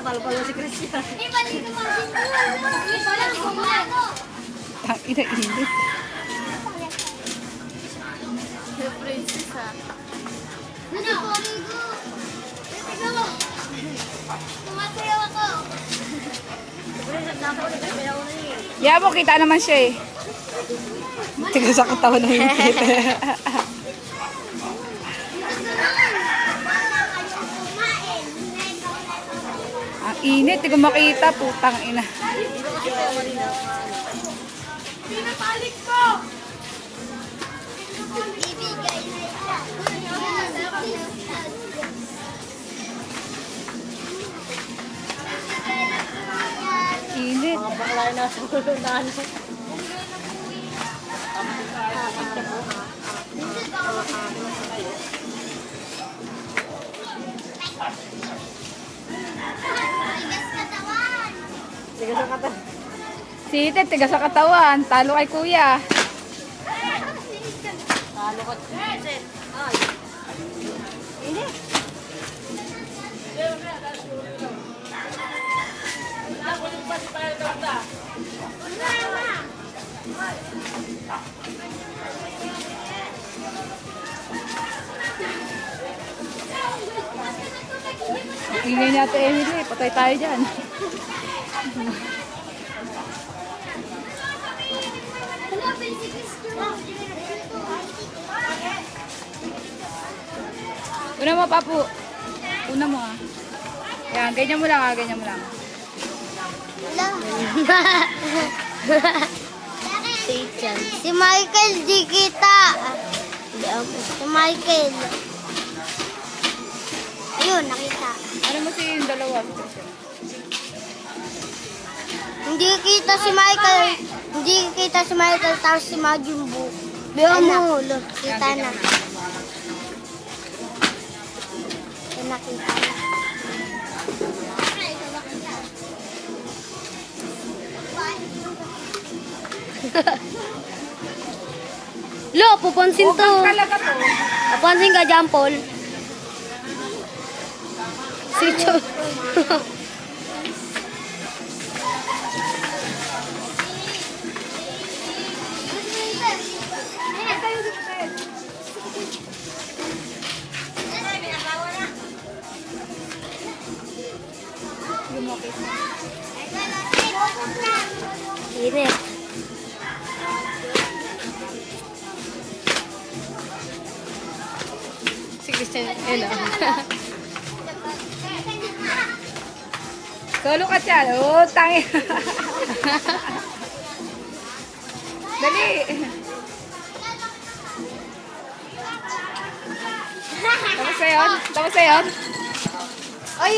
Talo-talo si Christian. Tang ina init. Princess ha. Ano? Tignan mo. Tumasayaw ako. Yeah, mo kita naman siya eh. Tiga sa katawan ng hipit. Ang init, tiga makita, putang ina. Pinapalik ko! Ibigay na ito. Init. Mga bakla na sa ulundan. Sige sa kata. Si Ite, tiga sa katawan. Talo kay kuya. Talo ko. Ay. Ini. Ingay niya ate Emily. Patay tayo dyan. Una mo, papu. Una mo ah. Yan, ganyan mo lang ah. Ganyan mo lang. Si Michael di kita. Si Michael. Ayun, nakita. Ano mo si yung dalawa? Hindi kita si Michael. Hindi kita si Michael tapos si Majin Buu. Biyo mo, look, kita na. Nakita na. Lo, pupansin to. Talaga to. Pupansin ka dyan, Paul. Si Cho. Init. Si Christian. Hello. Solo ka siya. Oh, tangi. Dali. Tapos na yun? Tapos na yun? Ay,